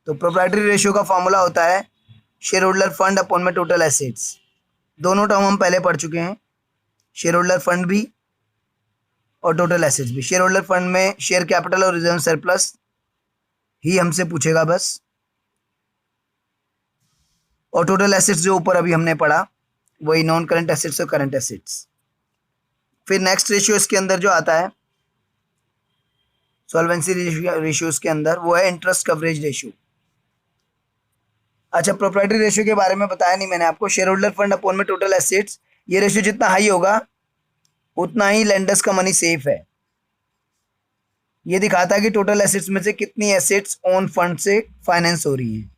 तो proprietary ratio का formula होता है शेयर होल्डर फंड अपॉन में टोटल एसेट्स। दोनों टर्म हम पहले पढ़ चुके हैं, शेयर होल्डर फंड भी और टोटल एसेट्स भी। शेयर होल्डर फंड में शेयर कैपिटल और रिजर्व सरप्लस ही हमसे पूछेगा बस, और टोटल एसेट्स जो ऊपर अभी हमने पढ़ा वही नॉन करंट एसेट्स और करंट एसेट्स। फिर नेक्स्ट रेशियो इसके अंदर जो आता है सॉल्वेंसी रेशियोज के अंदर, वो है इंटरेस्ट कवरेज रेशियो। अच्छा, प्रोप्राइटरी रेशियो के बारे में बताया नहीं मैंने आपको। शेयर होल्डर फंड अपॉन में टोटल एसेट्स, ये रेशियो जितना हाई होगा उतना ही लेंडर्स का मनी सेफ है। ये दिखाता है कि टोटल एसेट्स में से कितनी एसेट्स ओन फंड से फाइनेंस हो रही है।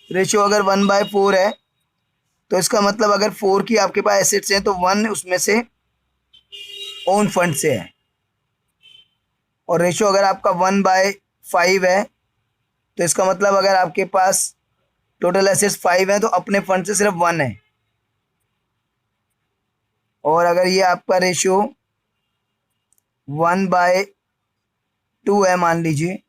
रेशियो अगर 1/4 है तो इसका मतलब अगर 4 की आपके पास एसेट्स हैं तो 1 उसमें से ओन फंड से है। और रेशियो अगर आपका 1/5 है तो इसका मतलब अगर आपके पास टोटल एसेट्स 5 हैं तो अपने फंड से सिर्फ 1 है। और अगर ये आपका रेशियो 1/2 है मान लीजिए,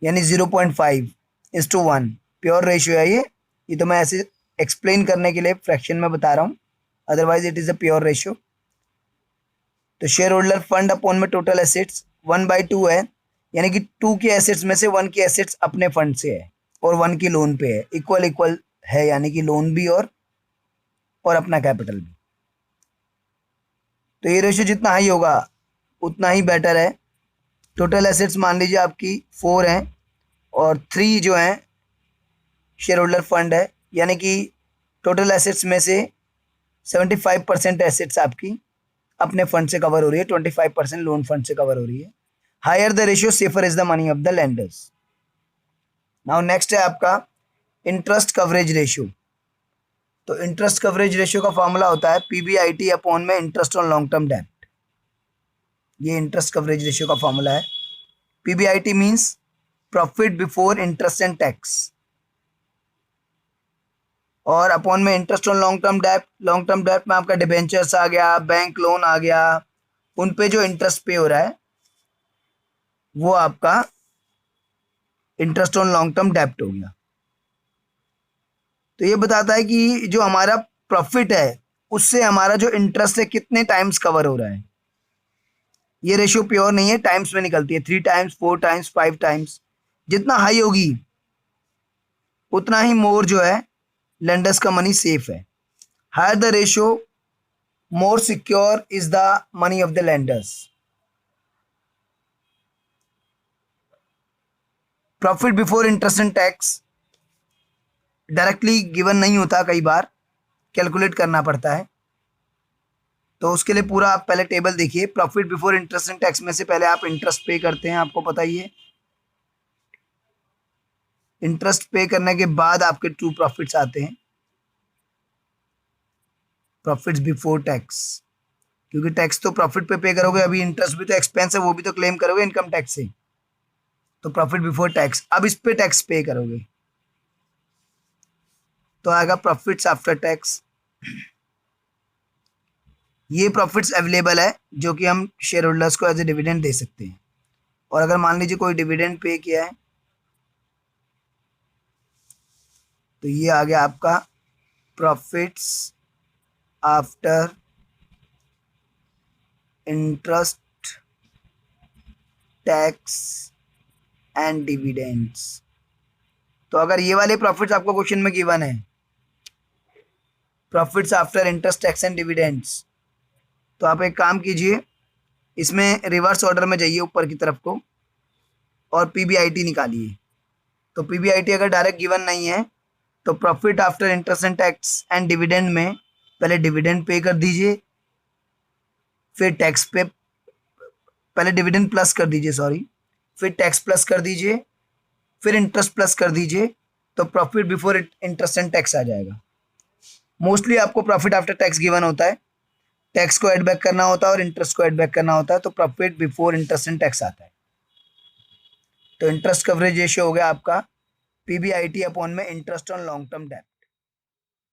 यानी 0.5:1 प्योर रेशियो है ये तो मैं ऐसे एक्सप्लेन करने के लिए फ्रैक्शन में बता रहा हूँ, otherwise it is a pure ratio. तो शेयर होल्डर फंड अपॉन में टोटल एसेट्स 1/2 है, यानी कि 2 के एसेट्स में से 1 की एसेट्स अपने फंड से है और 1 की लोन पे है। इक्वल इक्वल है, यानी कि लोन भी और अपना कैपिटल भी। तो ये रेशियो जितना हाई होगा उतना ही बेटर है। टोटल एसेट्स मान लीजिए आपकी 4 हैं और 3 जो हैं शेयर होल्डर फंड है, यानी कि टोटल एसेट्स में से 75% एसेट्स आपकी अपने फंड से कवर हो रही है, 25% लोन फंड से कवर हो रही है। Higher the ratio safer is the money of the lenders. Now next है आपका इंटरेस्ट कवरेज रेशियो। तो इंटरेस्ट कवरेज रेशियो का फॉर्मूला होता है PBIT अपॉन में interest on long term debt. ये इंटरेस्ट कवरेज रेशियो का फॉर्मूला है। PBIT means profit before interest and tax, और अपॉन में interest on long term debt. Long term debt में आपका डिबेंचर्स आ गया, बैंक लोन आ गया, उन पे जो इंटरेस्ट पे हो रहा है वो आपका interest on long term date हो गया। तो ये बताता है कि जो हमारा प्रॉफिट है उससे हमारा जो इंटरेस्ट है कितने टाइम्स कवर हो रहा है। ये रेशियो प्योर नहीं है, टाइम्स में निकलती है, 3 टाइम्स, 4 टाइम्स, 5 टाइम्स। जितना हाई होगी उतना ही मोर जो है लेंडर्स का मनी सेफ है। Higher the ratio more secure is the money of the lenders. Profit before interest and tax directly given नहीं होता, कई बार कैलकुलेट करना पड़ता है। तो उसके लिए पूरा आप पहले टेबल देखिए। Profit before interest and tax में से पहले आप इंटरेस्ट पे करते हैं, आपको पता ही है। इंटरेस्ट पे करने के बाद आपके ट्रू प्रॉफिट्स आते हैं, प्रॉफिट्स बिफोर टैक्स। क्योंकि टैक्स तो प्रॉफिट पे करोगे, अभी इंटरेस्ट भी तो एक्सपेंस है, वो भी तो क्लेम करोगे इनकम टैक्स से। तो प्रॉफिट बिफोर टैक्स, अब इस पे टैक्स पे करोगे तो आएगा प्रॉफिट्स आफ्टर टैक्स। ये प्रॉफिट्स अवेलेबल है जो कि हम शेयर होल्डर्स को एज ए डिविडेंड दे सकते हैं। और अगर मान लीजिए कोई डिविडेंड पे किया है तो ये आ गया आपका profits after interest tax and dividends. तो अगर ये वाले प्रॉफिट्स आपको क्वेश्चन में गिवन है, profits after interest tax and dividends, तो आप एक काम कीजिए, इसमें रिवर्स ऑर्डर में जाइए ऊपर की तरफ को और PBIT निकालिए। तो PBIT अगर डायरेक्ट गिवन नहीं है तो profit after interest and tax and dividend में पहले डिविडेंड पे कर दीजिए, फिर टैक्स पे, पहले डिविडेंड प्लस कर दीजिए सॉरी, फिर टैक्स प्लस कर दीजिए, फिर इंटरेस्ट प्लस कर दीजिए, तो profit before interest and tax आ जाएगा। मोस्टली आपको प्रॉफिट आफ्टर टैक्स गिवन होता है, टैक्स को ऐड बैक करना होता है और इंटरेस्ट को ऐड बैक करना होता है, तो profit before interest and tax आता है। तो इंटरेस्ट कवरेज रेशियो हो गया आपका PBIT अपॉन में interest on long term date.